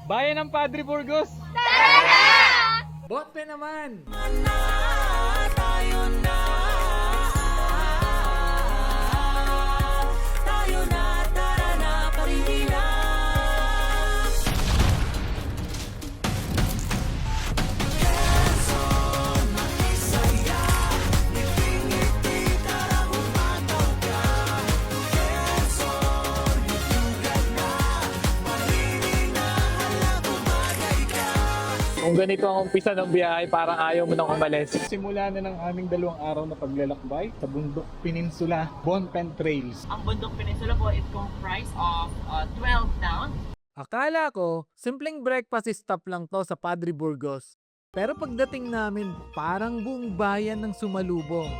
Bayan ng Padre Burgos! Bote naman! Kung ganito ang umpisa ng biyahe, parang ayaw mo nang umalis. Simula na ng aming 2 araw na paglalakbay sa Bundok Peninsula, Bonpen Trails. Ang Bundok Peninsula po is comprised of 12 towns. Akala ko, simpleng breakfast stop lang to sa Padre Burgos. Pero pagdating namin, parang buong bayan ng sumalubong.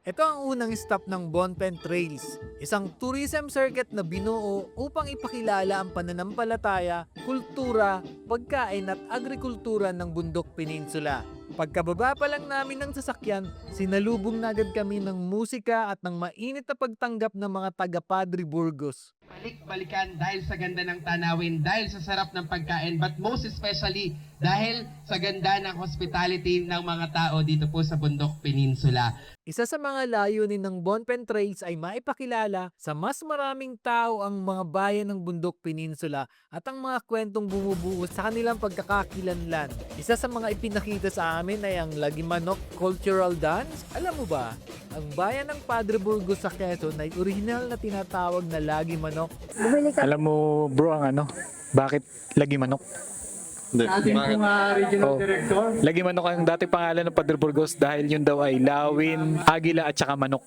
Ito ang unang stop ng Bonpen Trails, isang tourism circuit na binuo upang ipakilala ang pananampalataya, kultura, pagkain at agrikultura ng Bundok Peninsula. Pagkababa pa lang namin ng sasakyan, sinalubong na agad kami ng musika at ng mainit na pagtanggap ng mga taga Padre Burgos. Balik-balikan dahil sa ganda ng tanawin, dahil sa sarap ng pagkain, but most especially dahil sa ganda ng hospitality ng mga tao dito po sa Bundok Peninsula. Isa sa mga layunin ng Bonpen Trails ay maipakilala sa mas maraming tao ang mga bayan ng Bundok Peninsula at ang mga kwentong bumubuo sa kanilang pagkakakilanlan. Isa sa mga ipinakita sa amin ay ang Lagimanok Cultural Dance. Alam mo ba, ang bayan ng Padre Burgos sa Quezon ay original na tinatawag na Lagimanok. Alam mo bro ang bakit Lagi Manok? Ating regional director. Lagi Manok ang dating pangalan ng Padre Burgos dahil yun daw ay lawin, agila at saka manok.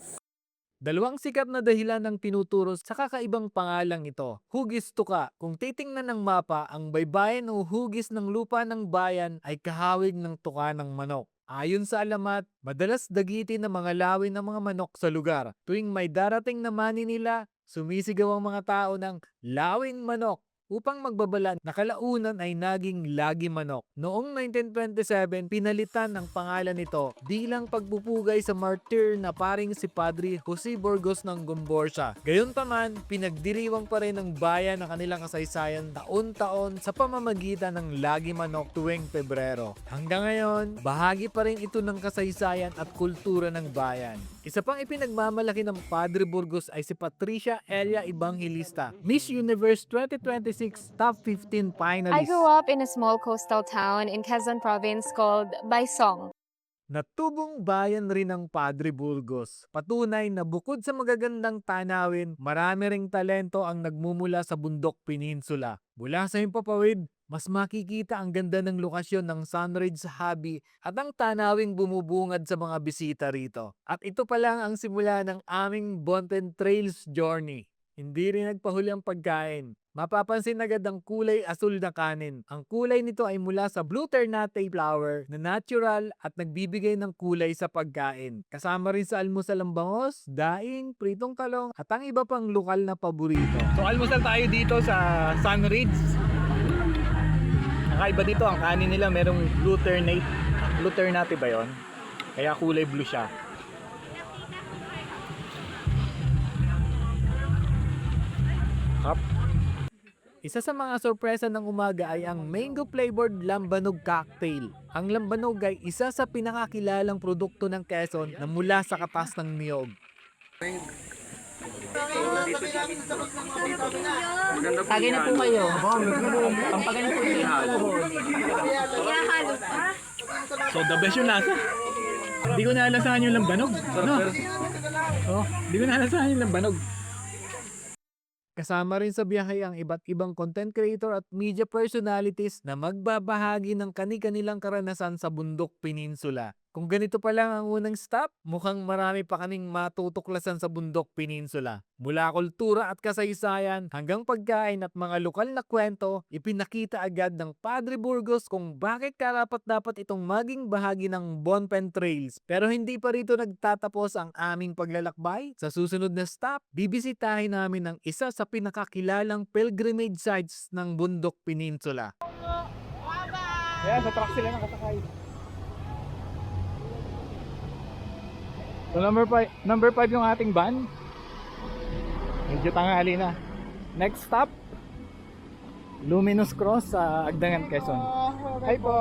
Dalawang sikat na dahilan ng tinuturo sa kakaibang pangalang ito. Hugis tuka. Kung titingnan ng mapa, ang baybayin o hugis ng lupa ng bayan ay kahawig ng tuka ng manok. Ayon sa alamat, madalas dagitin ng mga lawin ng mga manok sa lugar. Tuwing may darating na mani nila, sumisigaw ang mga tao ng lawin manok upang magbabala na kalaunan ay naging Lagi Manok. Noong 1927, pinalitan ang pangalan nito bilang pagpupugay sa martyr na paring si Padre Jose Burgos ng Gomborsa. Gayunpaman, pinagdiriwang pa rin ng bayan ang kanilang kasaysayan taon-taon sa pamamagitan ng Lagi Manok tuwing Pebrero. Hanggang ngayon, bahagi pa rin ito ng kasaysayan at kultura ng bayan. Isa pang ipinagmamalaki ng Padre Burgos ay si Patricia Elia Evangelista, Miss Universe 2026 Top 15 finalist. I grew up in a small coastal town in Quezon Province called Baisong. Natubong bayan rin ng Padre Burgos. Patunay na bukod sa magagandang tanawin, marami ring talento ang nagmumula sa Bundok Peninsula. Mula sa himpapawid, mas makikita ang ganda ng lokasyon ng Sunridge Hobby at ang tanawing bumubungad sa mga bisita rito. At ito pa lang ang simula ng aming Bonpen Trails journey. Hindi rin nagpahuli ang pagkain. Mapapansin agad ang kulay asul na kanin. Ang kulay nito ay mula sa blue ternate flower na natural at nagbibigay ng kulay sa pagkain. Kasama rin sa almusal ang bangos, daing, pritong talong at ang iba pang lokal na paborito. So almusal tayo dito sa Sunridge. Nakaiba dito ang kanin nila, merong blue ternate. Blue ternate ba yon? Kaya kulay blue siya. Cup. Isa sa mga sorpresa ng umaga ay ang mango flavored lambanog cocktail. Ang lambanog ay isa sa pinakakilalang produkto ng Quezon na mula sa katas ng niyog. Tagay na po kayo. Pampagay na po kayo. So the best yung lasa. Hindi ko naalasahan yung lambanog. No? Oh, hindi ko naalasahan yung lambanog. Kasama rin sa biyahe ang iba't ibang content creator at media personalities na magbabahagi ng kani-kanilang karanasan sa Bundok Peninsula. Kung ganito pa lang ang unang stop, mukhang marami pa kaming matutuklasan sa Bundok Peninsula. Mula kultura at kasaysayan hanggang pagkain at mga lokal na kwento, ipinakita agad ng Padre Burgos kung bakit karapat-dapat itong maging bahagi ng Bonpen Trails. Pero hindi pa rito nagtatapos ang aming paglalakbay. Sa susunod na stop, bibisitahin namin ang isa sa pinakakilalang pilgrimage sites ng Bundok Peninsula. Kaya sa truck sila nakasakay. So number 5 yung ating van. Medyo tanghali na. Next stop, Luminous Cross sa Agdangan, Quezon. Hi po!